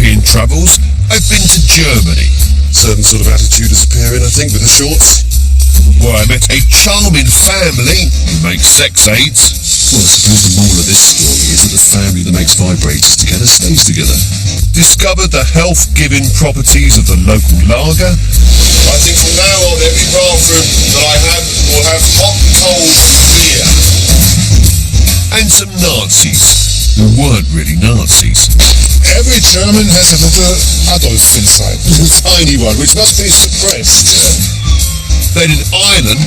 European travels, I've been to Germany. Certain sort of attitude disappearing, I think, with the shorts. Where I met a charming family who make sex aids. Well, I suppose the moral of this story is that the family that makes vibrators together stays together. Discovered the health-giving properties of the local lager. I think from now on, every bathroom that I have will have hot and cold beer. And some Nazis, who weren't really Nazis. Every German has a little Adolf inside. A tiny one, which must be suppressed. Then in Ireland,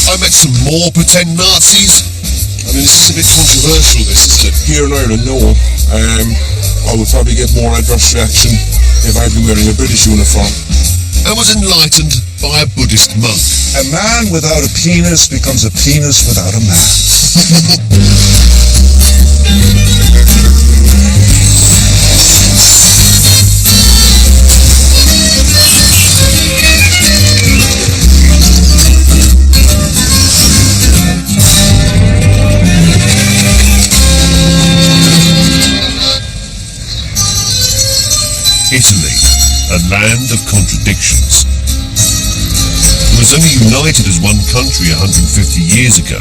I met some more pretend Nazis. I mean, this is a bit controversial, this, isn't it? Here in Ireland, no. I would probably get more adverse reaction if I'd been wearing a British uniform. And was enlightened by a Buddhist monk. A man without a penis becomes a penis without a man. Italy, a land of contradictions. It was only united as one country 150 years ago,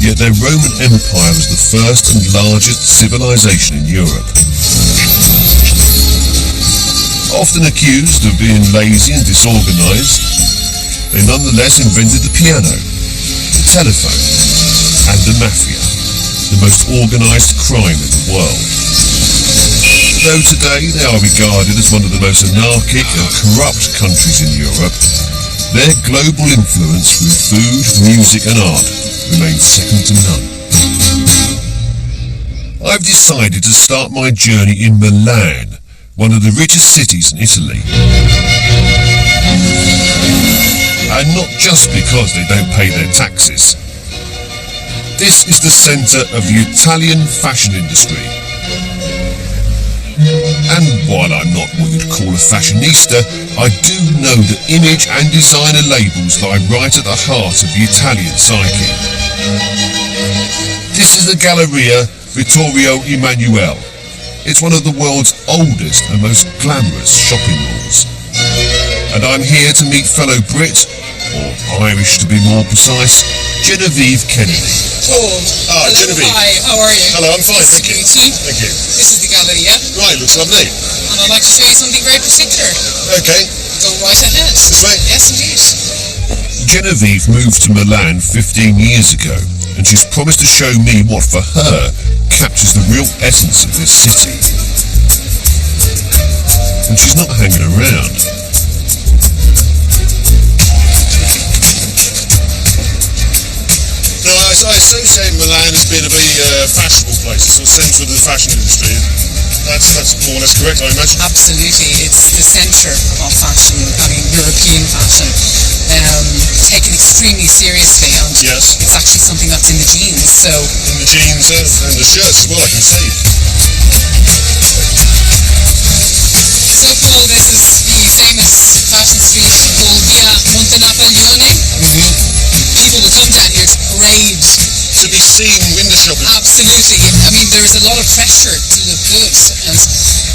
yet their Roman Empire was the first and largest civilization in Europe. Often accused of being lazy and disorganized, they nonetheless invented the piano, the telephone, and the mafia, the most organized crime in the world. Though today they are regarded as one of the most anarchic and corrupt countries in Europe, their global influence through food, music and art remains second to none. I've decided to start my journey in Milan, one of the richest cities in Italy. And not just because they don't pay their taxes. This is the centre of the Italian fashion industry. And while I'm not what you'd call a fashionista, I do know the image and designer labels lie right at the heart of the Italian psyche. This is the Galleria Vittorio Emanuele. It's one of the world's oldest and most glamorous shopping malls. And I'm here to meet fellow Brit, or Irish to be more precise, Genevieve Kennedy. Hello, Genevieve. hi, how are you? Hello, I'm fine, Nice thank you. to meet you. Thank you. This is the Galleria, Right, looks lovely. and I'd like to show you something very particular. Okay, Go right ahead. this way. Yes, indeed. Genevieve moved to Milan 15 years ago, and she's promised to show me what for her captures the real essence of this city. And she's not hanging around. No, I associate Milan as being a very fashionable place. It's sort of central to the fashion industry. That's more or less correct, I imagine. Absolutely, it's the centre of fashion, I mean European fashion, taken extremely seriously, and Yes. it's actually something that's in the genes, so And the jeans and the shirts as well, I can see. So Paul, this is the famous fashion street called Via Monte Napoleone. People will come down here to parade. To be seen window shopping. Absolutely. I mean, there is a lot of pressure to look good, and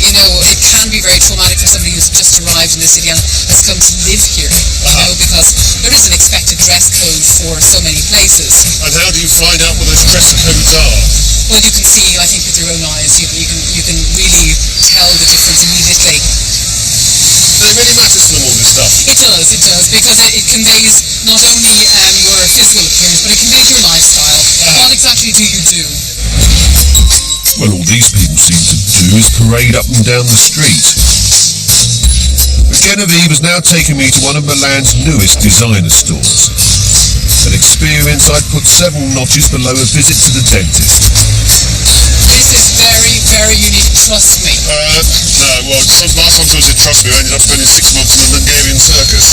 you know, it can be very traumatic for somebody who's just arrived in the city and has come to live here. You know, because there is an expected dress code for so many places. And how do you find out what those dress codes are? Well, you can see, I think, with your own eyes, you can really tell the difference immediately. So it really matters to them, all this stuff. It does, because it conveys not only your physical appearance, but it conveys your lifestyle. What exactly do you do? Well, all these people seem to do is parade up and down the street. But Genevieve has now taken me to one of Milan's newest designer stores. An experience I'd put several notches below a visit to the dentist. This is very, very unique, trust me. No, well, last time I did trust me, I ended up spending 6 months in a Hungarian circus.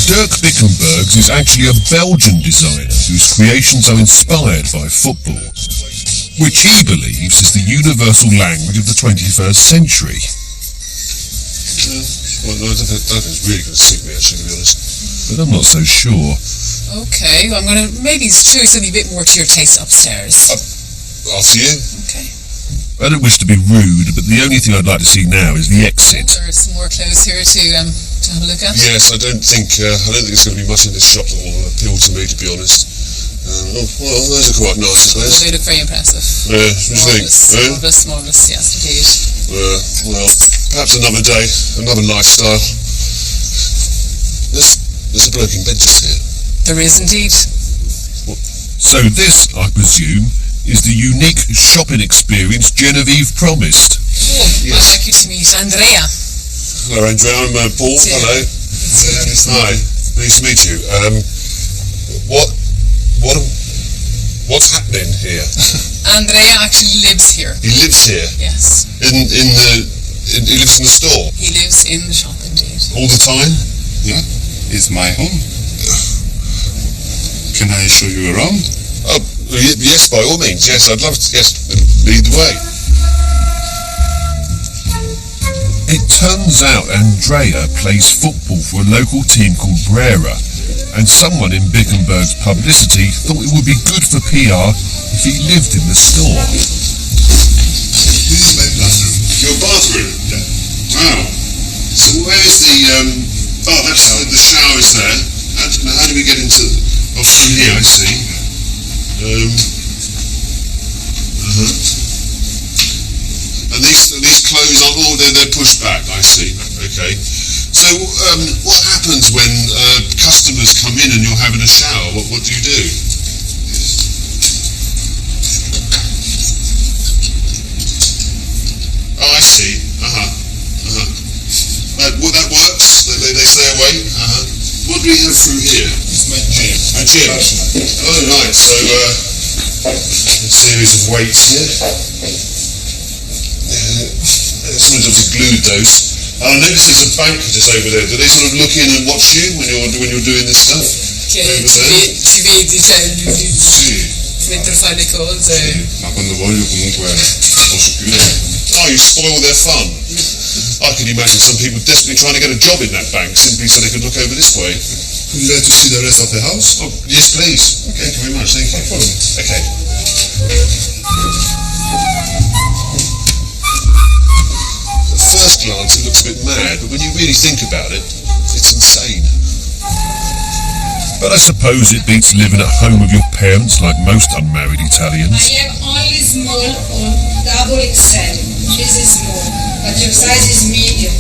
Dirk Bickenbergs is actually a Belgian designer whose creations are inspired by football, which he believes is the universal language of the 21st century. Well, no, I don't think it's really going to suit me, actually, to be honest. But I'm not so sure. Okay, I'm going to maybe show you something a bit more to your taste upstairs. After you. Okay. I don't wish to be rude, but the only thing I'd like to see now is the exit. There are some more clothes here to have a look at. Yes, I don't think there's going to be much in this shop that will appeal to me, to be honest. Well, those are quite nice, I suppose. They look very impressive. Yeah, what do you think? Marvellous, yes, indeed. Well, perhaps another day, another lifestyle. There's a bloke in bed just here. There is indeed. So this, I presume, is the unique shopping experience Genevieve promised. Oh, Yes. I'd like you to meet Andrea. Hello, Andrea. I'm Paul. Hello. Hi. Nice to meet you. What's happening here? Andrea actually lives here. He lives here. Yes. He lives in the store He lives in the shop indeed. all the time. Yeah, it's my home. Can I show you around? Oh, yes, by all means. Yes, I'd love to. Yes, lead the way. It turns out Andrea plays football for a local team called Brera, and someone in Bickenberg's publicity thought it would be good for PR if he lived in the store. This is my bathroom. Your bathroom. Yeah. Wow. So where's the? That's the shower is there. How do we get into? Oh, from here, I see. And these clothes are all they're pushed back. I see. Okay. So what happens when customers come in and you're having a shower? What do you do? Oh, I see. That works. They stay away. What do we have through here? It's my gym. A gym. Oh, right. So a series of weights here. Someone's obviously glued those. I notice there's a bank just over there. Do they sort of look in and watch you when you're doing this stuff? Che ci vedi, cioè Sì. mentre fai le cose. Ma quando voglio comunque posso chiudere. Oh, you spoil their fun. I can imagine some people desperately trying to get a job in that bank simply so they could look over this way. Would you like to see the rest of the house? Oh, yes, please. Thank you very much. Thank you. Okay. At first glance, it looks a bit mad, but when you really think about it, it's insane. But I suppose it beats living at home with your parents like most unmarried Italians. I am only small or double XL. This is small, but your size is medium.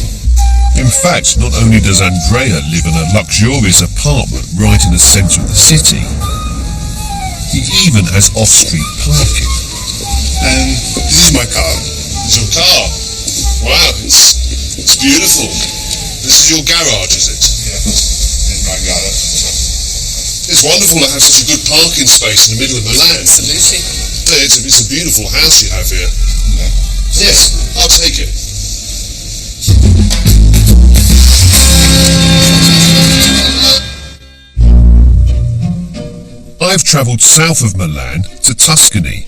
In fact, not only does Andrea live in a luxurious apartment right in the centre of the city, he even has off-street parking. And this is my car. It's your car. Wow, it's beautiful. This is your garage, is it? Yeah. In my garage. It's wonderful to have such a good parking space in the middle of Milan. Absolutely. It's a beautiful house you have here. Yeah. Yes, I'll take it. I've travelled south of Milan to Tuscany,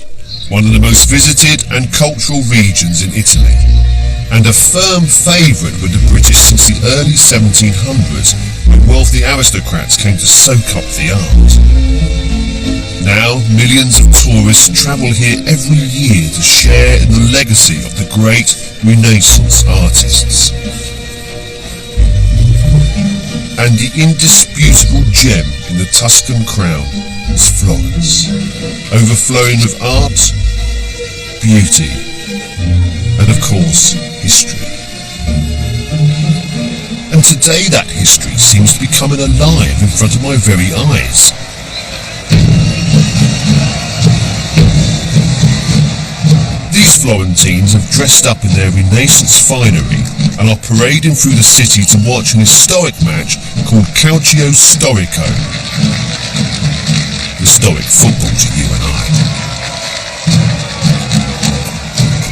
one of the most visited and cultural regions in Italy, and a firm favourite with the British since the early 1700s, when wealthy aristocrats came to soak up the art. Now, millions of tourists travel here every year to share in the legacy of the great Renaissance artists. And the indisputable gem in the Tuscan crown is Florence, overflowing with art, beauty, and of course, history. And today that history seems to be coming alive in front of my very eyes. These Florentines have dressed up in their Renaissance finery and are parading through the city to watch an historic match called Calcio Storico. Historic football to you and I.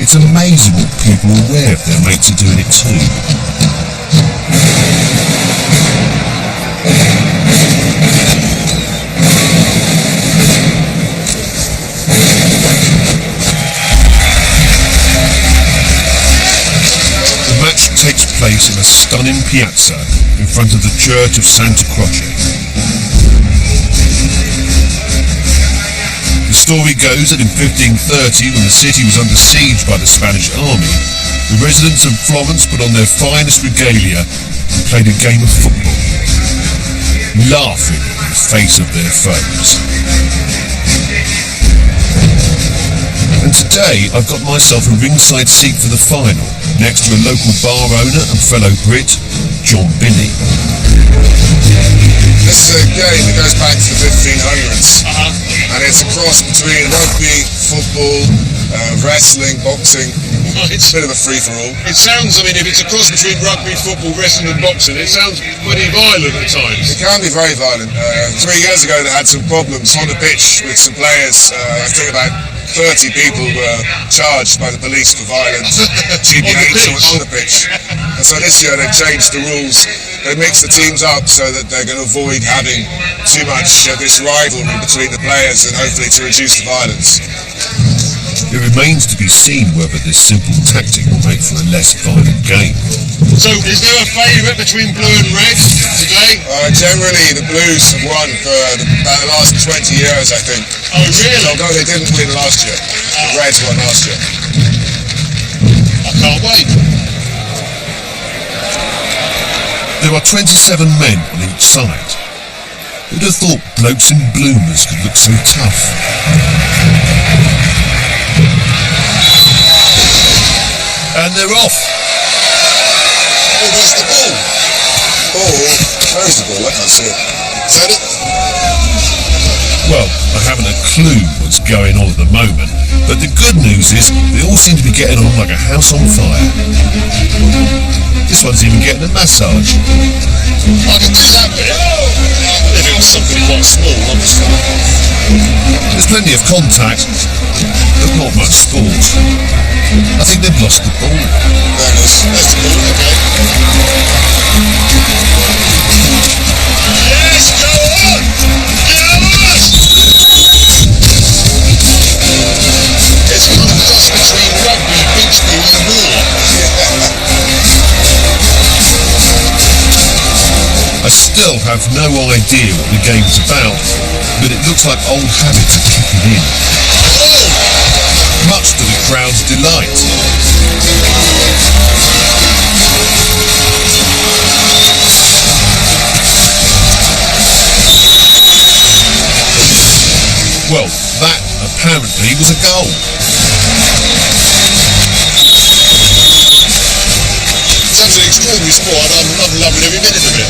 It's amazing what people are aware of their mates are doing it too. The match takes place in a stunning piazza in front of the church of Santa Croce. story goes that in 1530, when the city was under siege by the Spanish army, the residents of Florence put on their finest regalia and played a game of football, laughing in the face of their foes. And today I've got myself a ringside seat for the final, next to a local bar owner and fellow Brit, John Binney. This is a game that goes back to the 1500s, and it's a cross between rugby, football, wrestling, boxing. It's a bit of a free-for-all. It sounds, I mean, if it's a cross between rugby, football, wrestling and boxing, it sounds pretty violent at times. It can be very violent. 3 years ago they had some problems on the pitch with some players. I think about 30 people were charged by the police for violent GBH on the pitch. And so this year they've changed the rules. They mix the teams up so that they're going to avoid having too much this rivalry between the players and hopefully to reduce the violence. It remains to be seen whether this simple tactic will make for a less violent game. So is there a favourite between blue and red today? Generally the Blues have won for about the last 20 years, I think. Oh really? Although they didn't win last year. The Reds won last year. I can't wait. There are 27 men on each side. Who'd have thought blokes in bloomers could look so tough? And they're off. Oh, there's the ball. Where's the ball? I can't see it. Is that it? Well, I haven't a clue what's going on at the moment, but the good news is they all seem to be getting on like a house on fire. This one's even getting a massage. I can do that bit. If it was something quite small, obviously. There's plenty of contact, but not much sport. I think they've lost the ball. There it is. There's the ball, okay. Yes, go on! It's kind of a cross between rugby, beach ball and war. I still have no idea what the game's about, but it looks like old habits are kicking in. Much to the crowd's delight. Well, that apparently was a goal. It's actually an extraordinary sport and I'm loving every minute of it.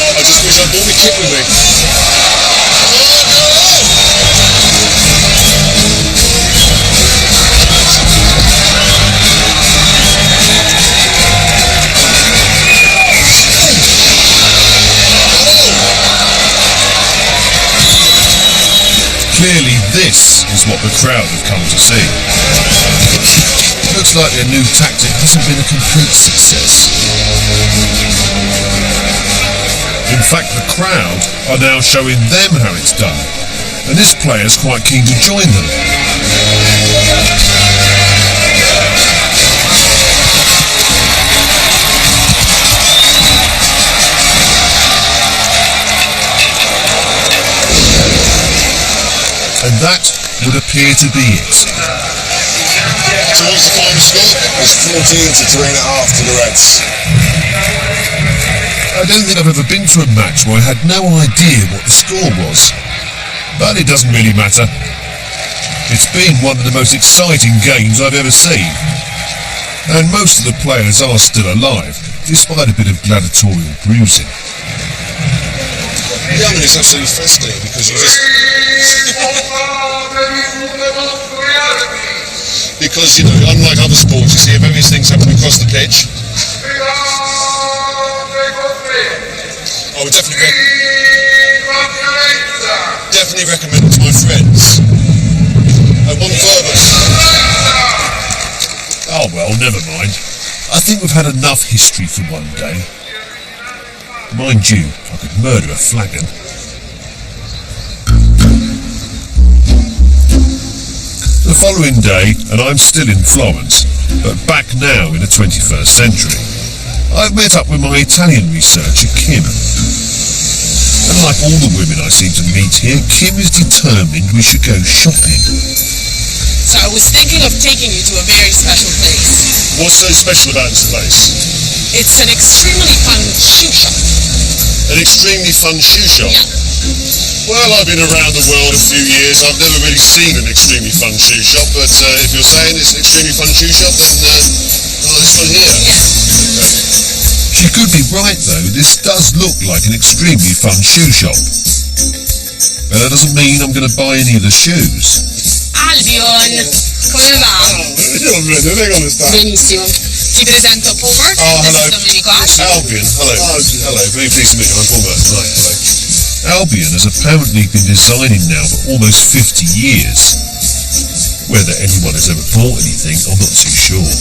I just wish I brought my kit with me. Clearly this is what the crowd have come to see. Looks like their new tactic hasn't been a complete success. In fact, the crowd are now showing them how it's done, and this player's quite keen to join them. And that would appear to be it. So what's the final score? It's 14-3.5 to the Reds. I don't think I've ever been to a match where I had no idea what the score was. But it doesn't really matter. It's been one of the most exciting games I've ever seen. And most of the players are still alive, despite a bit of gladiatorial bruising. Yeah, I mean, it's absolutely fascinating because you just... Because, you know, unlike other sports, you see if everything's happening across the pitch. I would definitely recommend it to my friends. And one further. Oh well, never mind. I think we've had enough history for one day. Mind you, I could murder a flagon. The following day, and I'm still in Florence, but back now in the 21st century, I've met up with my Italian researcher, Kim. And like all the women I seem to meet here, Kim is determined we should go shopping. So I was thinking of taking you to a very special place. What's so special about this place? It's an extremely fun shoe shop. An extremely fun shoe shop? Yeah. Well, I've been around the world a few years. I've never really seen an extremely fun shoe shop, but if you're saying it's an extremely fun shoe shop, then this one here. Yeah. She could be right though, this does look like an extremely fun shoe shop. But that doesn't mean I'm going to buy any of the shoes. Albion, come va? Io vedo, lei come sta? Benissimo. Ti presento Paul Merton. Oh, This hello. is Domenico Asci. Albion, hello. Albion. Hello, very pleased to meet you. I'm Paul Merton. Hi, hello. Albion has apparently been designing now for almost 50 years. Whether anyone has ever bought anything, I'm not too sure.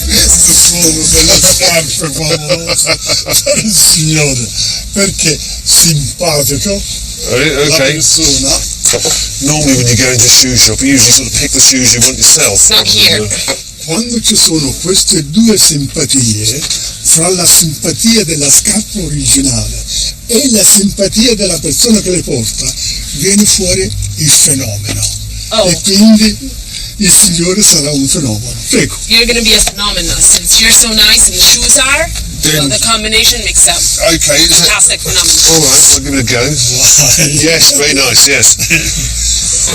Questo sono delle scarpe famose per il signore, perché simpatico, la Okay. persona. Normally when you go into a shoe shop, you usually sort of pick the shoes you want yourself. Not here. Quando ci sono queste due simpatie, fra la simpatia della scarpa originale e la simpatia della persona che le porta, viene fuori il fenomeno. Oh. E quindi il signore sarà un fenomeno. Prego. You're going to be a phenomenon. Since you're so nice and the shoes are, well, the combination makes a Okay, is it? fantastic phenomenon. All right, I'll give it a go. Yes, very nice, yes.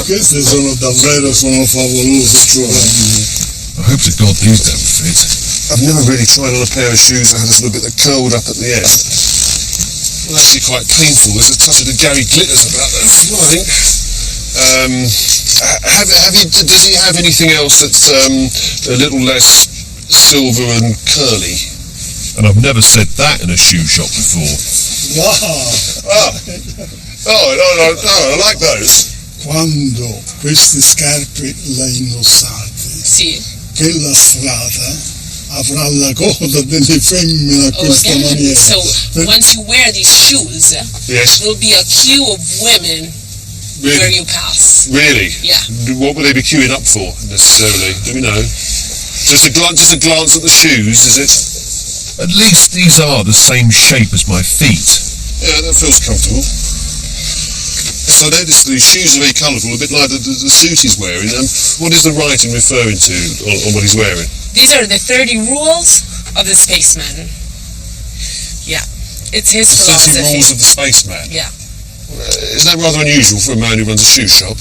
Queste sono davvero favolose, cioè. I hope to God these don't fit. I've never really tried on a pair of shoes that had a little bit that curled up at the end. Well, actually quite painful. There's a touch of the Gary Glitters about that as well, I think. Does he have anything else that's a little less silver and curly? And I've never said that in a shoe shop before. Wow! No, I like those. Quando queste scarpe le indossate, See. che la strada avrà la coda delle femmine a Oh, questa again. maniera. So once you wear these shoes, Yes, there'll be a queue of women where really. you pass. Really? Yeah. What would they be queuing up for, necessarily? Do we know? Just a glance at the shoes, is it? At least these are the same shape as my feet. Yeah, that feels comfortable. So I noticed the shoes are very colourful, a bit like the suit he's wearing. What is the writing referring to on what he's wearing? These are the 30 rules of the spaceman. Yeah. It's his 30 philosophy. rules of the spaceman. Yeah. Is that rather unusual for a man who runs a shoe shop?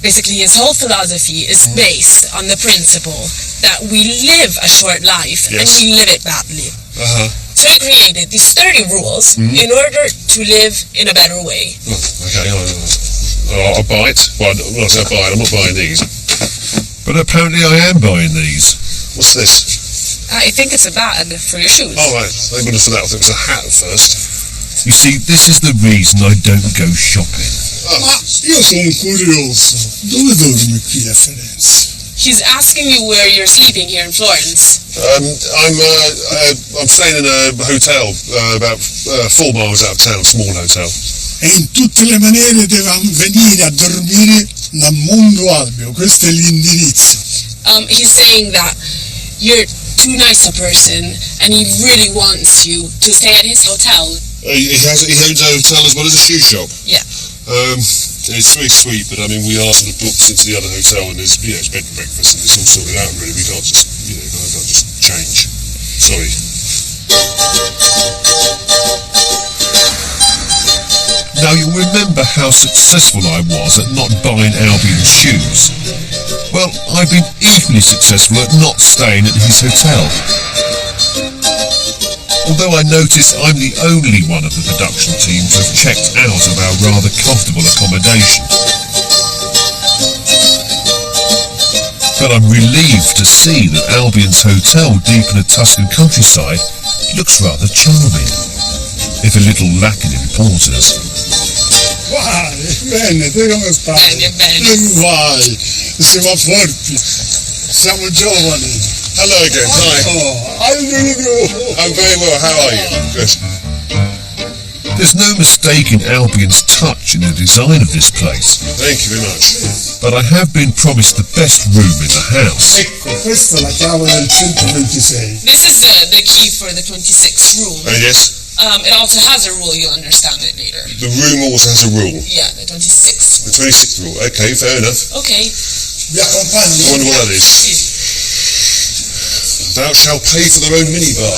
Basically, his whole philosophy is based on the principle that we live a short life and Yes. we live it badly. Uh-huh. So he created these 30 rules in order to live in a better way. Oh, okay, I'll buy it. Well, when I say buy it, I'm not buying these. But apparently I am buying these. What's this? I think it's a bag for your shoes. Oh, right. They wouldn't have said that. I thought it was a hat at first. You see, this is the reason I don't go shopping. Ma io sono curioso, dove dormi qui a Firenze? He's asking you where you're sleeping here in Florence. I'm staying in a hotel about 4 miles out of town, small hotel. E in tutte le maniere devono venire a dormire da Mondo Albio, questo è l'indirizzo. He's saying that you're too nice a person and he really wants you to stay at his hotel. He owns a hotel as well as a shoe shop. Yeah. It's very sweet, but I mean, we are sort of booked into the other hotel, and there's it's bed and breakfast, and it's all sorted out. Really, we can't just can't just change. Sorry. Now you'll remember how successful I was at not buying Albion's shoes. Well, I've been equally successful at not staying at his hotel. Although I notice I'm the only one of the production team to have checked out of our rather comfortable accommodation. But I'm relieved to see that Albion's hotel deep in the Tuscan countryside looks rather charming, if a little lacking in porters. Vai, bene, te come stai? Bene. Vai, si va forti, siamo giovani. Hello again. Hi. Oh, how do you do? I'm very well. How are you? Good. There's no mistaking Albion's touch in the design of this place, Thank you very much. but I have been promised the best room in the house. Ecco, questa è la chiave del 126. This is the key for the 26th room. Yes. It also has a rule, you'll understand it later. The room also has a rule. Yeah, the 26th. The 26th rule. Okay, fair enough. Okay. I wonder what that is. Thou shalt pay for their own minibar.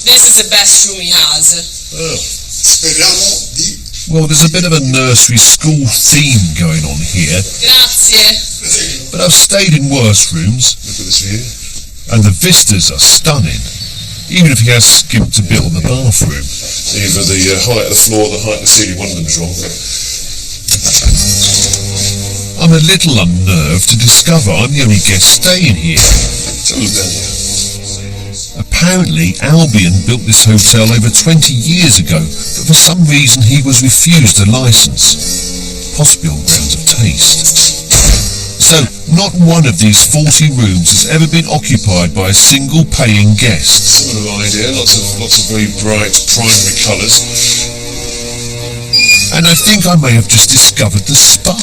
This is the best room he has. Oh. Well, there's a bit of a nursery school theme going on here, Grazie. but I've stayed in worse rooms, Look at this view. and the vistas are stunning, even if he has skimped a bit on the bathroom. Either the height of the floor or the height of the ceiling, one of them's wrong. I'm a little unnerved to discover I'm the only guest staying here. Tell them down here. Apparently, Albion built this hotel over 20 years ago, but for some reason he was refused a license, possibly on grounds of taste. So, not one of these 40 rooms has ever been occupied by a single paying guest. Similar idea, lots of very bright primary colours. And I think I may have just discovered the spa.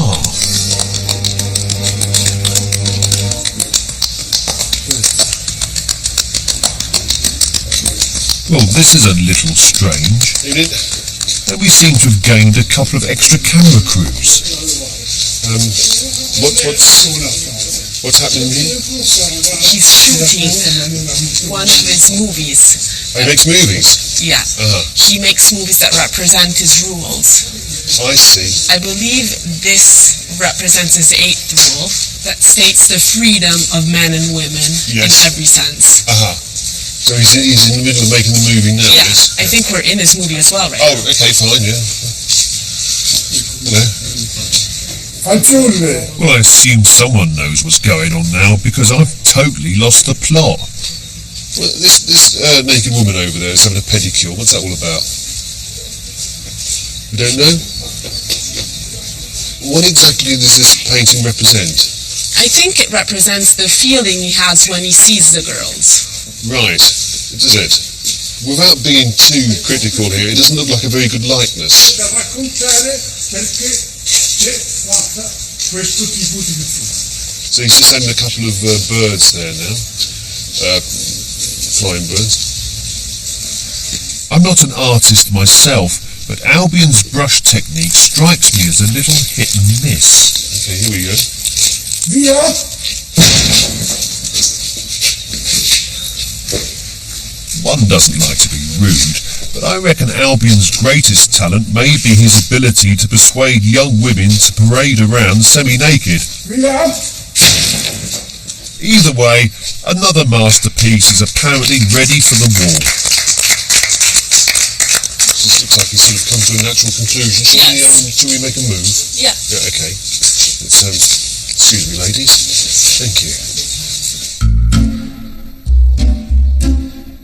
Well, this is a little strange, Ain't it? and we seem to have gained a couple of extra camera crews. What's happening here? He's shooting one of his movies. Oh, he makes movies. Yeah. He makes movies that represent his rules. I see. I believe this represents his 8th rule that states the freedom of men and women in Yes. every sense. So he's in the middle of making the movie now. Yeah, Yes. I think we're in his movie as well, right? Oh, okay, fine, yeah. Hello. Well, I assume someone knows what's going on now, because I've totally lost the plot. Well, this naked woman over there is having a pedicure. What's that all about? You don't know? What exactly does this painting represent? I think it represents the feeling he has when he sees the girls. Right, does it? Without being too critical here, it doesn't look like a very good likeness. So he's just having a couple of birds there now. Flying birds. I'm not an artist myself, but Albion's brush technique strikes me as a little hit and miss. Okay, here we go. One doesn't like to be rude, but I reckon Albion's greatest talent may be his ability to persuade young women to parade around semi-naked. Either way, another masterpiece is apparently ready for the wall. This looks like he's sort of come to a natural conclusion. Shall we make a move? Yeah. Yeah, okay. Let's, excuse me, ladies. Thank you.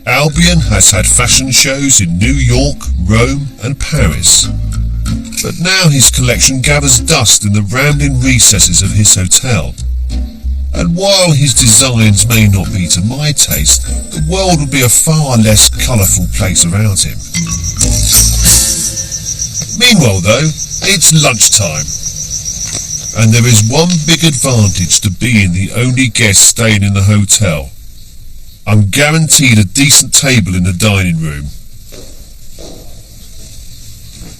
Albion has had fashion shows in New York, Rome and Paris. But now his collection gathers dust in the rambling recesses of his hotel. And while his designs may not be to my taste, the world would be a far less colourful place around him. Meanwhile though, it's lunchtime. And there is one big advantage to being the only guest staying in the hotel. I'm guaranteed a decent table in the dining room.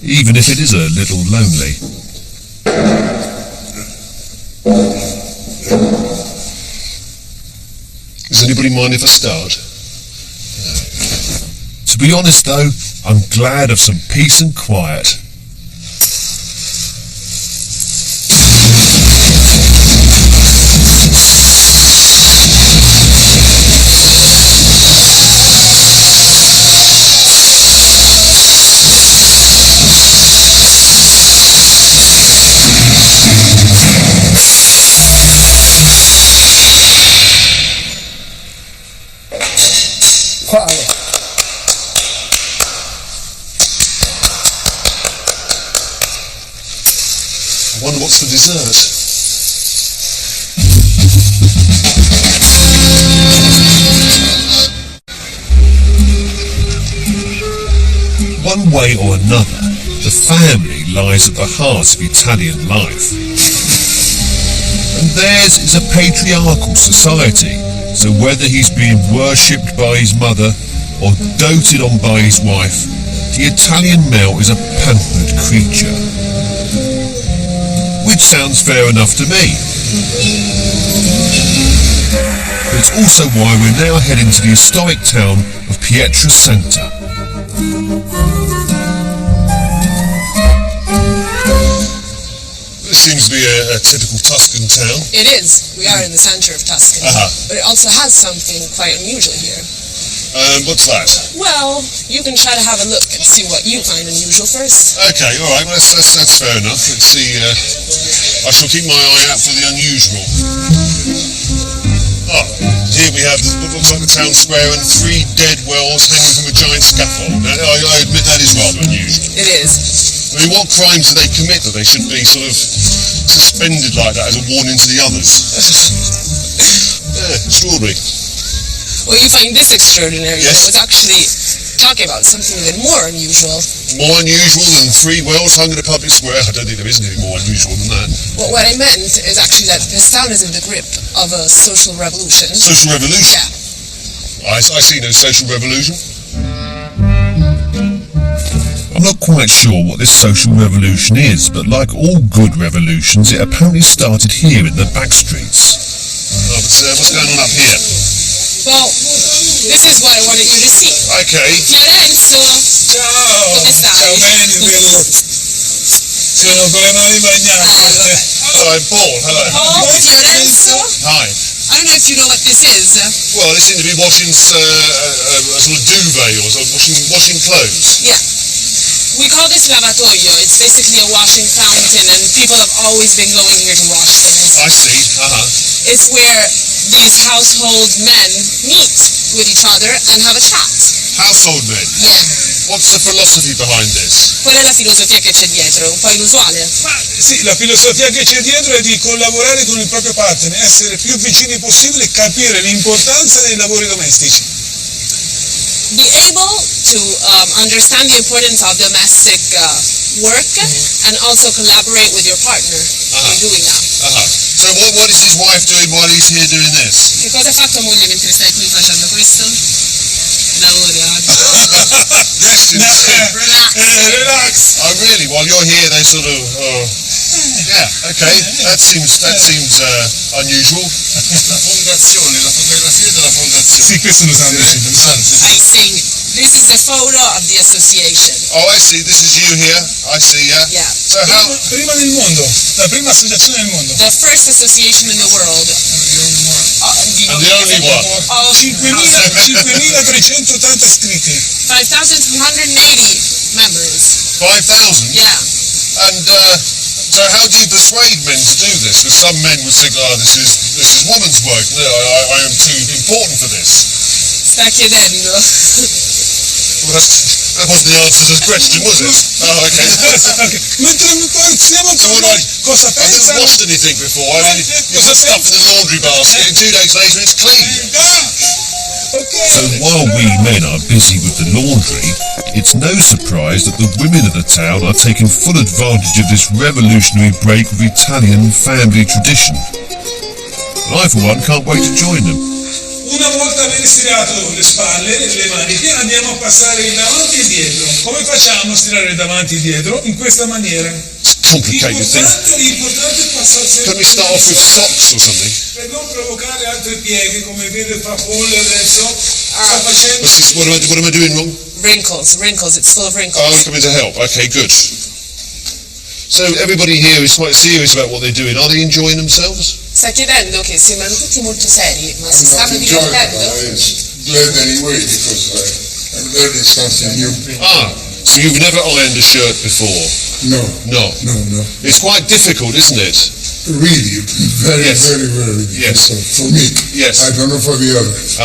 Even if it is a little lonely. Does anybody mind if I start? To be honest though, I'm glad of some peace and quiet. I wonder what's for dessert. One way or another, the family lies at the heart of Italian life. And theirs is a patriarchal society, So whether he's being worshipped by his mother or doted on by his wife, the Italian male is a pampered creature. Which sounds fair enough to me. But it's also why we're now heading to the historic town of Pietrasanta. This seems to be a typical Tuscan town. It is. We are in the centre of Tuscany. But it also has something quite unusual here. What's that? Well, you can try to have a look and see what you find unusual first. Okay, all right. Well, that's fair enough. Let's see. I shall keep my eye out for the unusual. Oh, here we have what looks like the town square and 3 dead whales hanging from a giant scaffold. Now, I admit that is rather unusual. It is. I mean, what crimes do they commit that they should be sort of suspended like that as a warning to the others? Yeah, extraordinary. Well, you find this extraordinary. Yes. I was actually talking about something even more unusual. More unusual than 3 whales hung in a public square? I don't think there is anything more unusual than that. Well, what I meant is actually that this town is in the grip of a social revolution. Social revolution? Yeah. I see no social revolution. I'm not quite sure what this social revolution is, but like all good revolutions, it apparently started here in the back streets. Oh, but what's going on up here? Well, this is what I wanted you to see. Okay. Lorenzo! Ciao! Come stai? Ciao, bene, vedo. Sono con le mani bagnate. Hello, Paul. Hello. Oh, Lorenzo? Hi. I don't know if you know what this is. Well, they seem to be washing a sort of duvet or sort of washing clothes. Yeah. We call this lavatoio. It's basically a washing fountain, and people have always been going here to wash things. I see. It's where these household men meet with each other and have a chat. Household men? Yeah. What's the philosophy behind this? Qual è la filosofia che c'è dietro? Un po' inusuale? Ma sì, la filosofia che c'è dietro è di collaborare con il proprio partner, essere più vicini possibile e capire l'importanza dei lavori domestici. Be able to understand the importance of domestic work and also collaborate with your partner in doing that. So what is his wife doing while he's here doing this? Che cosa ha fatto moglie mentre stai qui facendo questo? Lavora. Rest Relax. Relax. Oh really? While you're here they sort of... yeah, okay. That seems unusual. La fondazione, la fotografia della fondazione. Sì, questo lo sanno. I see. This is the photo of the association. Oh, I see. This is you here. I see, yeah. Yeah. So how... Prima del mondo, la prima associazione del mondo. The first association in the world. And the only one. Of 5.380 iscritti. 5,280 members. 5,000? Yeah. And so how do you persuade men to do this? Because some men would think, oh, this is woman's work. No, I am too important for this. Sta chiedendo. Well, that wasn't the answer to the question, was it? Oh, okay. Mentre stiamo parlando, cosa I've never pensano? washed anything before. I mean, you put stuff in the laundry basket and 2 days later it's clean. So while we men are busy with the laundry, it's no surprise that the women of the town are taking full advantage of this revolutionary break with Italian family tradition. And I, for one, can't wait to join them. Una volta ben stirato le spalle, le maniche, andiamo a passare il davanti e dietro. Come facciamo a stirare il davanti e dietro? In questa maniera. It's a complicated thing. L'importante è passarsi Can we start off with socks or something? per non provocare altre pieghe, come vede fa Paul adesso. Sta facendo. What am I doing wrong? Wrinkles. It's full of Oh, wrinkles. I'm coming to help. Okay, good. So everybody here is quite serious about what they're doing. Are they enjoying themselves? Sta chiedendo che sembrano tutti molto seri, ma si I'm stanno not enjoying it, divertendo? but it's glad anyway because I'm learning something new. Ah, so you've never ironed a shirt before? No, No. no. It's quite difficult, isn't it? Really, very Yes. Yes. difficult for me. Yes. I don't know for the others.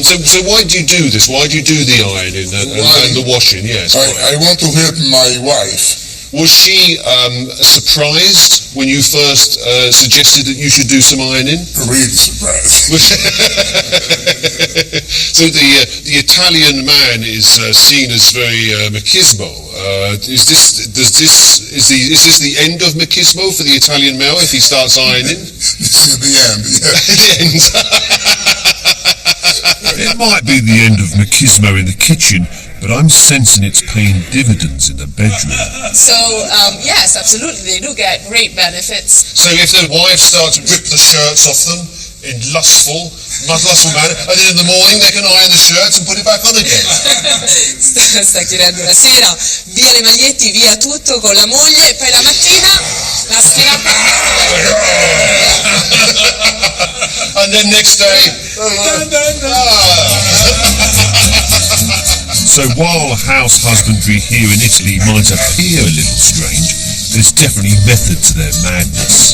So why do you do this? Why do you do the ironing and the washing? Yes. I want to help my wife Was she surprised when you first suggested that you should do some ironing? Really surprised. So the Italian man is seen as very machismo. Is this the end of machismo for the Italian male if he starts ironing? This is the end, yeah. The end. It might be the end of machismo in the kitchen, but I'm sensing it's paying dividends in the bedroom. So, yes, absolutely, they do get great benefits. So if the wives start to rip the shirts off them in lustful manner, and then in the morning they can iron the shirts and put it back on again. Sta chiedendo la sera, via le maglietti, via tutto con la moglie, e poi la mattina la stirata. And then next day... So while house husbandry here in Italy might appear a little strange, there's definitely method to their madness.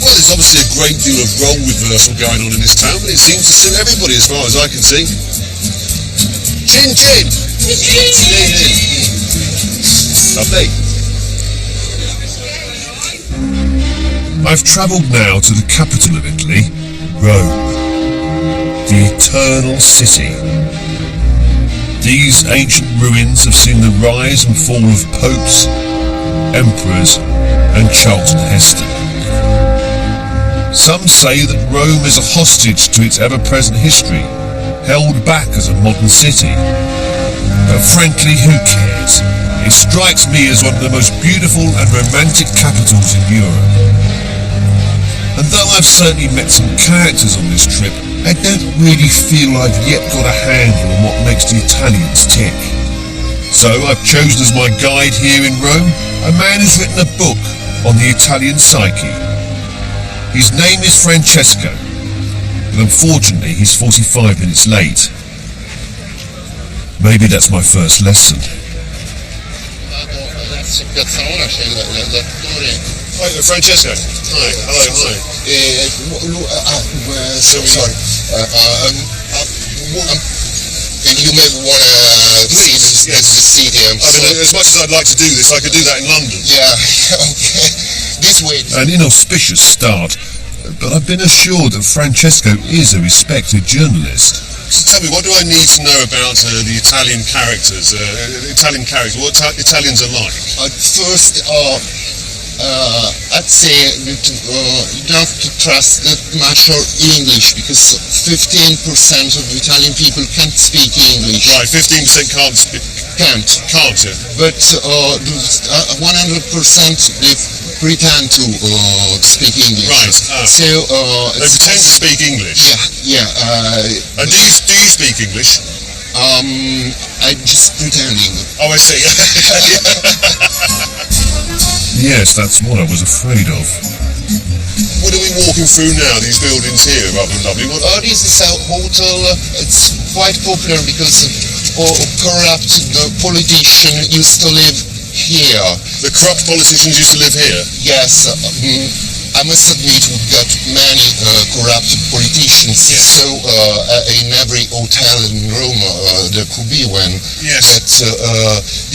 Well, there's obviously a great deal of role reversal going on in this town, but it seems to suit everybody as far as I can see. Chin chin! Lovely. I've travelled now to the capital of Italy, Rome, the eternal city. These ancient ruins have seen the rise and fall of popes, emperors, and Charlton Heston. Some say that Rome is a hostage to its ever-present history, held back as a modern city. But frankly, who cares? It strikes me as one of the most beautiful and romantic capitals in Europe. And though I've certainly met some characters on this trip, I don't really feel I've yet got a handle on what makes the Italians tick. So I've chosen as my guide here in Rome a man who's written a book on the Italian psyche. His name is Francesco, but unfortunately he's 45 minutes late. Maybe that's my first lesson. Hi, Francesco. Hi, hello, hi. Sorry. And you may want to see the stadium. I mean, as much as I'd like to do this, I could do that in London. Yeah, okay. This way. An inauspicious start, but I've been assured that Francesco is a respected journalist. So tell me, what do I need to know about the Italian characters? What Italians are like? First, I'd say that you don't have to trust that much on English because 15% of Italian people can't speak English. Right, 15% can't speak. Can't. Can't, yeah. But 100% they pretend to speak English. Right. So They pretend to speak English. Yeah. And do you speak English? I'm just pretending. Oh, I see. Yes, that's what I was afraid of. What are we walking through now? These buildings here, rather lovely. This is a hotel. It's quite popular because corrupt politician used to live here. The corrupt politicians used to live here? Yes. I must admit we've got many corrupt politicians. Yes. So in every hotel in Rome there could be one. Yes. But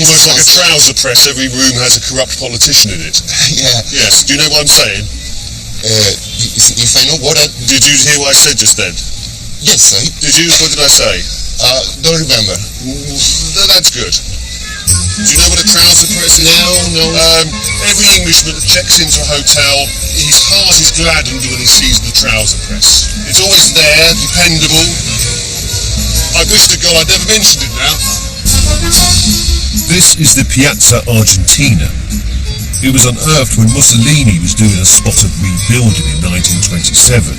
almost like a trouser press. Every room has a corrupt politician in it. Yeah. Yes. Do you know what I'm saying? If I know what Did you hear what I said just then? Yes, Did you? What did I say? don't remember. That's good. Do you know what a trouser press is? No. Every Englishman that checks into a hotel, his heart is gladdened when he sees the trouser press. It's always there, dependable. I wish to God I'd never mentioned it now. This is the Piazza Argentina. It was unearthed when Mussolini was doing a spot of rebuilding in 1927.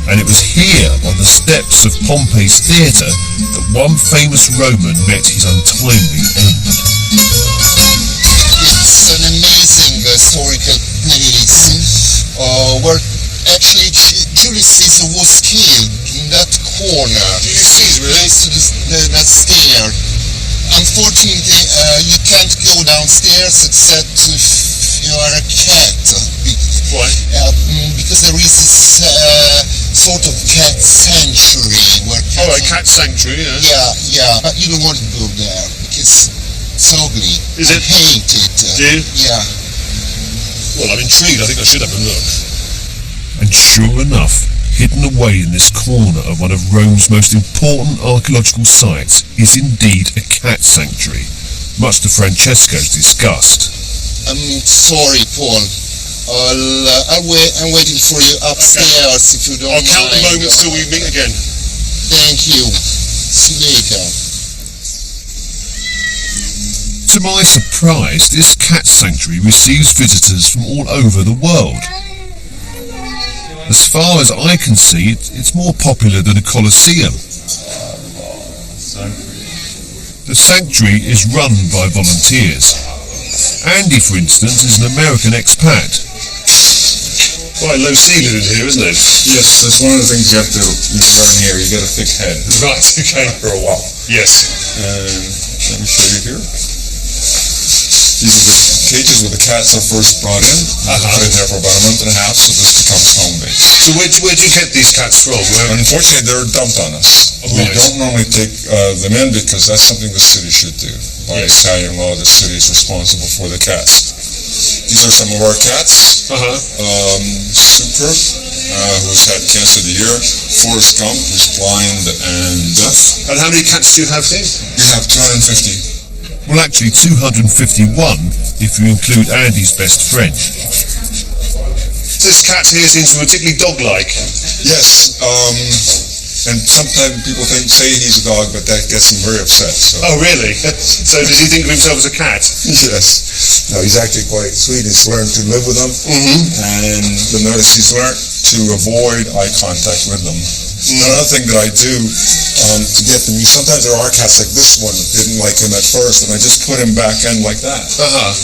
And it was here, on the steps of Pompey's theatre, that one famous Roman met his untimely end. It's an amazing historical place where actually Julius Caesar was killed in that corner. Julius Caesar, really? That stair. Unfortunately, you can't go downstairs except if you are a cat. Why? Because there is this sort of cat sanctuary where cats Oh, a cat sanctuary, yeah. Yeah, but you don't want to go there because It's ugly. Is I it? hate it. Do you? Yeah. Well, I'm intrigued. I think I should have a look. And sure enough, hidden away in this corner of one of Rome's most important archaeological sites is indeed a cat sanctuary, much to Francesco's disgust. I'm sorry, Paul. I'm waiting for you upstairs if you don't I'll count the mind. moments till we meet again. Thank you. See you later. To my surprise, this cat sanctuary receives visitors from all over the world. As far as I can see, it's more popular than a Colosseum. The sanctuary is run by volunteers. Andy, for instance, is an American expat. Quite low ceiling in here, isn't it? Yes, that's one of the things you have to learn here. You get a thick head. Right, okay. For a while. Yes. And let me show you here. These are the cages where the cats are first brought in. They're in there for about a month and a half, so this becomes home base. So where do you get these cats from? Unfortunately, they're dumped on us. Oh, We right. don't normally take them in because that's something the city should do. By Yes. Italian law, the city is responsible for the cats. These are some of our cats. Super, who's had cancer of the year. Forrest Gump, who's blind and deaf. And how many cats do you have here? We have 250. Well, actually 251 if you include Andy's best friend. This cat here seems particularly dog-like. Yes, and sometimes people say he's a dog, but that gets him very upset. So. Oh, really? So does he think of himself as a cat? Yes. No, he's actually quite sweet. He's learned to live with them. And you'll notice he's learned to avoid eye contact with them. Another thing that I do to get them, sometimes there are cats like this one didn't like him at first, and I just put him back in like that.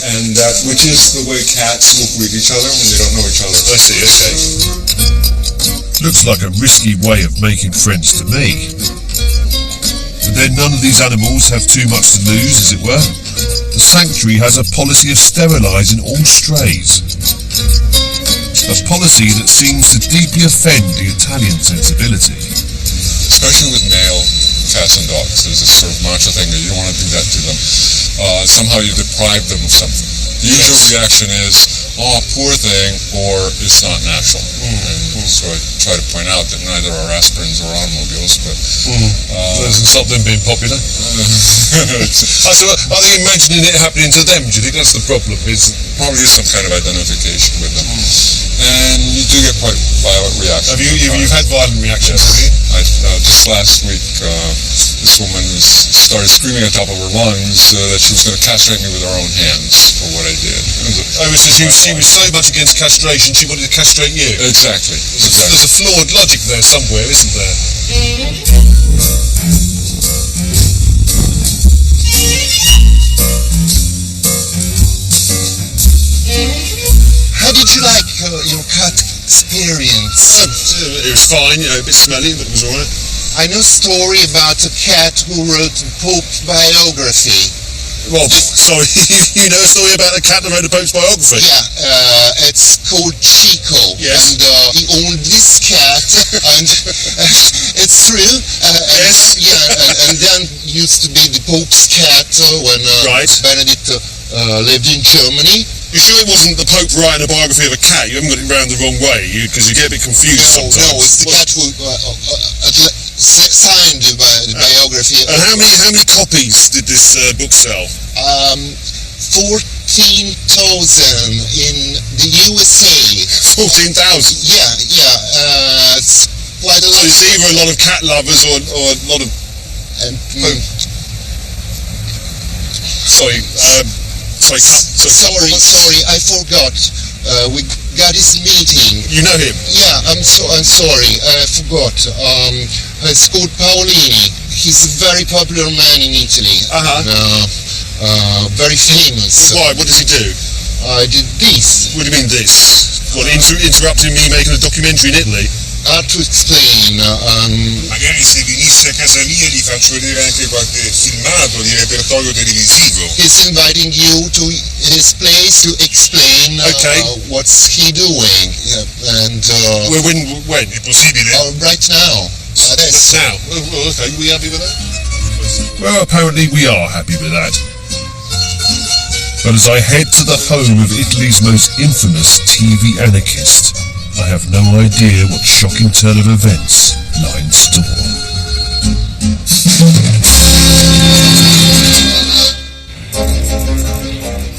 And which is the way cats will greet each other when they don't know each other. I see, okay. Looks like a risky way of making friends to me. But then none of these animals have too much to lose, as it were. The sanctuary has a policy of sterilising all strays. A policy that seems to deeply offend the Italian sensibility. Especially with male cats and dogs. There's a sort of macho thing that you don't want to do that to them. Somehow you deprive them of something. The usual reaction is, oh, poor thing, or it's not natural. And so I try to point out that neither are aspirins or automobiles, but... Doesn't stop them being popular. So are they imagining it happening to them? Do you think that's the problem? Probably is some kind of identification with them. And you do get quite violent reactions. You've had violent reactions, have you? Just last week, this woman started screaming at the top of her lungs that she was going to castrate me with her own hands for what I did. Oh, so she was so much against castration, she wanted to castrate you? Exactly. There's a flawed logic there somewhere, isn't there? How did you like your cat experience? It was fine, a bit smelly, but it was alright. I know a story about a cat who wrote Pope's biography. Well, sorry, you know a story about a cat that wrote a Pope's biography? Yeah, it's called Chico. Yes. And he owned this cat, and it's true. Yes. And then used to be the Pope's cat when Benedict lived in Germany. You sure it wasn't the Pope writing a biography of a cat? You haven't got it round the wrong way, because you get a bit confused sometimes. No, it's the cat who signed the biography. And how many copies did this book sell? 14,000 in the USA. 14,000? Yeah, it's quite a lot. So it's either a lot of cat lovers or a lot of... Sorry, Sorry, I forgot. We got his meeting. You know him? Yeah, I'm sorry, I forgot. It's called Paolini. He's a very popular man in Italy. Very famous. Why? What does he do? I did this. What do you mean this? What, interrupting me making a documentary in Italy? Hard to explain. Magari se venisse a casa mia gli faccio vedere anche qualche filmato di repertorio televisivo. He's inviting you to his place to explain what's he doing. And when? È possibile? right now. Now? Oh, okay, we happy with that? Well, apparently we are happy with that. But as I head to the home of Italy's most infamous TV anarchist, I have no idea what shocking turn of events lie in store.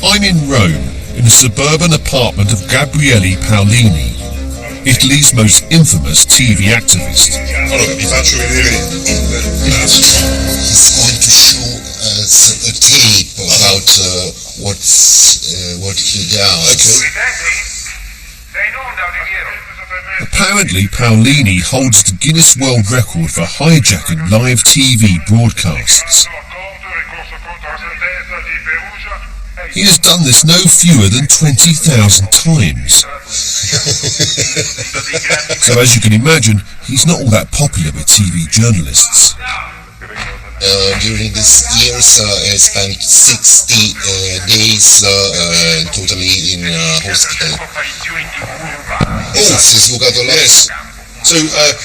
I'm in Rome, in the suburban apartment of Gabriele Paolini, Italy's most infamous TV activist. Allora, vi faccio vedere il nastro. He's going to show us a tape about what he does. Apparently, Paolini holds the Guinness World Record for hijacking live TV broadcasts. He has done this no fewer than 20,000 times. So as you can imagine, he's not all that popular with TV journalists. During these years, I spent 60 days totally in hospital. Yes, Sì, sbucato là. yes. So,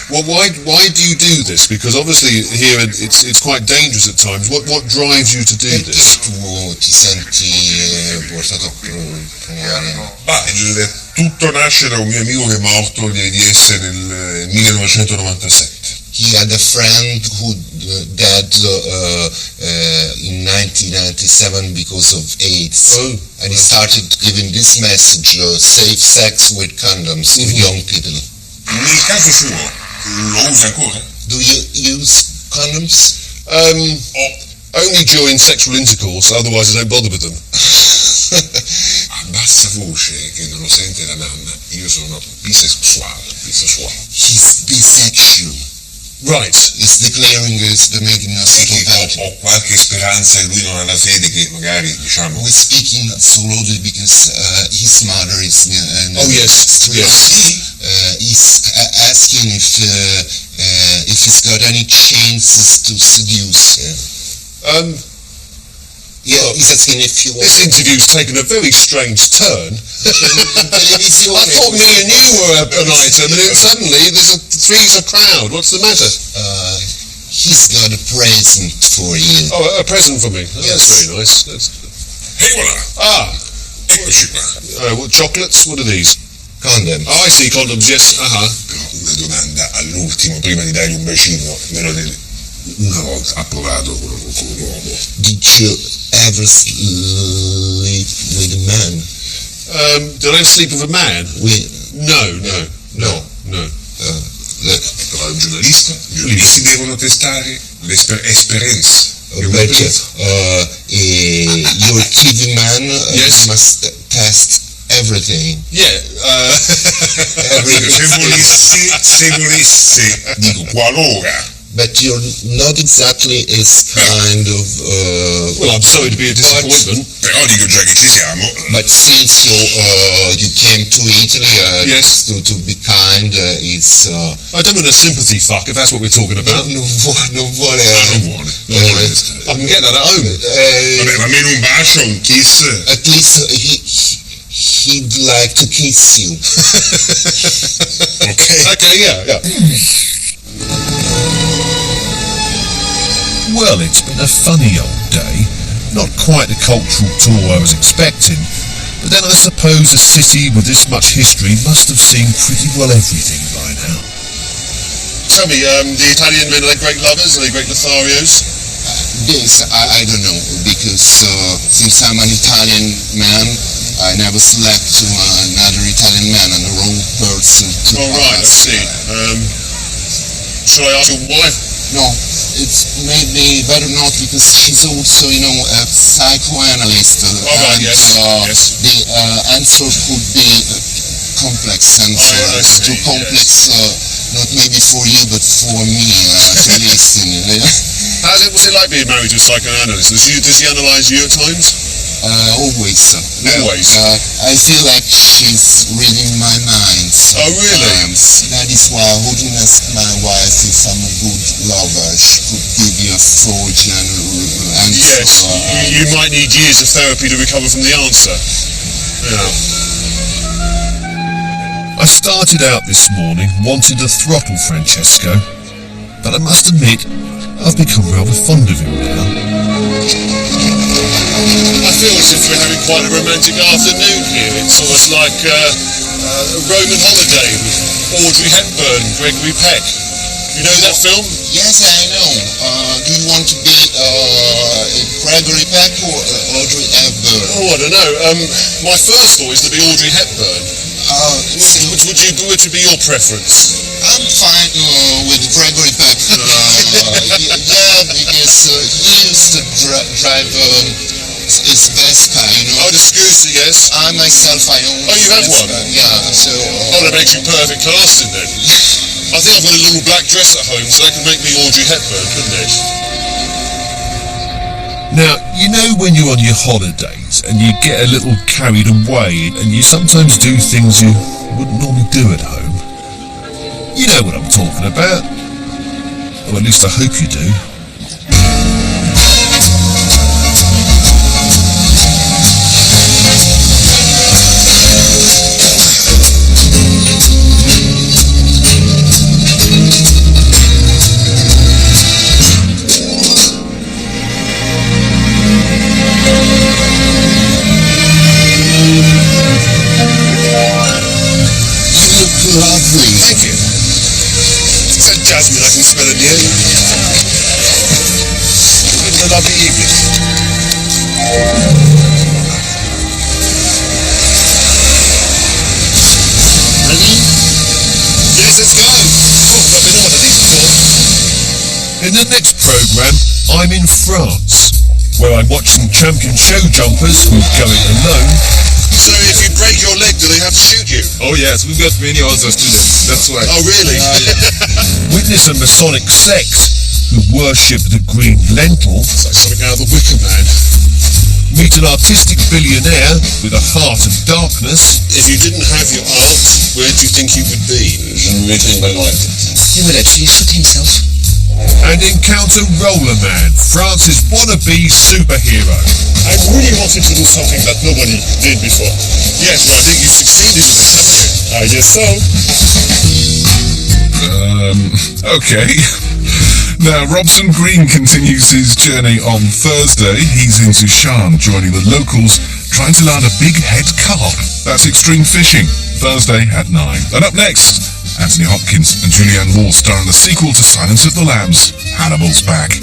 well, why do you do this? Because obviously here it's quite dangerous at times. What drives you to do Perché this? tu ti senti portato a provare? Tutto nasce da un mio amico che è morto di AIDS nel 1997. He had a friend who died in 1997 because of AIDS. Oh. And he started giving this message, safe sex with condoms to young people. Nel caso suo, lo usa ancora? Do you use condoms? Only during sexual intercourse, otherwise I don't bother with them. A bassa voce, che non lo sente la mamma, io sono bisessuale. He's bisexual. Right. He's declaring it's the making us incompatible. Ho qualche speranza che lui non ha la fede, che magari, diciamo... We're speaking slowly because his mother is Oh yes, yes. He's asking if he's got any chances to seduce. Yeah, he's asking if you want. This interview's taken a very strange turn. I thought me and you were an item, and then suddenly three's a crowd. What's the matter? He's got a present for you. Oh, a present for me. Oh, Yes. That's very nice. E voilà, Ah, eccoci qua. what chocolates? What are these? Condom. Oh, I see condoms. Yes. Però una domanda all'ultimo, prima di dargli un bacino, me lo devi... Una volta ha provato con un uomo. Did you ever sleep with a man? Did I ever sleep with a man? No. Però è un giornalista. I giornalisti devono testare l'esperienza. But your TV man Yes. must test everything. Yeah. Se volesse, dico, qualora. But you're not exactly his kind of... Well, I'm sorry to be a disappointment. Però dico già che ci siamo. But since you came to Italy Yes. to be kind, it's... I don't want a sympathy fuck if that's what we're talking about. non Non vuole vuole. I can get that at home. Vabbè, ma almeno un bacio, un kiss. At least he'd like to kiss you. Okay, yeah. Well, it's been a funny old day. Not quite the cultural tour I was expecting, but then I suppose a city with this much history must have seen pretty well everything by now. Tell me, the Italian men, are they great lovers? Are they great Lotharios? This, I don't know, because since I'm an Italian man, I never slept to another Italian man and the wrong person to Oh, right, I ask. see. Shall I ask your wife? No, it's maybe better not because she's also, a psychoanalyst. right, and, yes. The answer could be complex and I it's too see, complex, not maybe for you, but for me to listen. What's it like being married to a psychoanalyst? Does he analyse you at times? Always. Always? I feel like she's reading my mind. Oh, really? That is why I wouldn't ask my wife if I'm a good lover. She could give you a full general answer. Yes, you might need years of therapy to recover from the answer. Yeah. I started out this morning wanting to throttle Francesco, but I must admit, I've become rather fond of him now. I feel as if we're having quite a romantic afternoon here. It's almost like a Roman holiday with Audrey Hepburn, Gregory Peck. You know that film? Yes, I know. Do you want to be Gregory Peck or Audrey Hepburn? Oh, I don't know. My first thought is to be Audrey Hepburn. Which would be your preference? I'm fine with Gregory Peck. Yeah, because he used to drive his Vespa, you know. Oh, the scooter, yes. I myself, I own. Oh, you have one? Yeah, so. Oh, that makes you perfect casting then. I think I've got a little black dress at home, so that could make me Audrey Hepburn, couldn't it? Now, you know when you're on your holidays and you get a little carried away and you sometimes do things you wouldn't normally do at home? You know what I'm talking about. Or at least I hope you do. Lovely. Thank you. It's so jasmine I can smell in the air. It was a lovely evening. Ready? Yes, let's go. Oh, I've not been on one of these before. In the next programme, I'm in France, where I watch some champion show jumpers who go it alone. So if you break your leg, do they have to shoot you? Oh yes, we've got many other students. That's why. Oh, really? Witness a Masonic sect who worship the green lentil. It's like something out of the Wicker Man. Meet an artistic billionaire with a heart of darkness. If you didn't have your art, where do you think you would be? Je me mettrai une balle dans la tête. He would actually shoot himself. And encounter Roller Man, France's wannabe superhero. I really wanted to do something that nobody did before. Yes, well, I think you've succeeded in it, haven't you? I guess so. Okay. Now, Robson Green continues his journey on Thursday. He's in Zushan, joining the locals, trying to land a big head carp. That's extreme fishing, Thursday at 9. And up next, Anthony Hopkins and Julianne Moore star in the sequel to Silence of the Lambs, Hannibal's Back.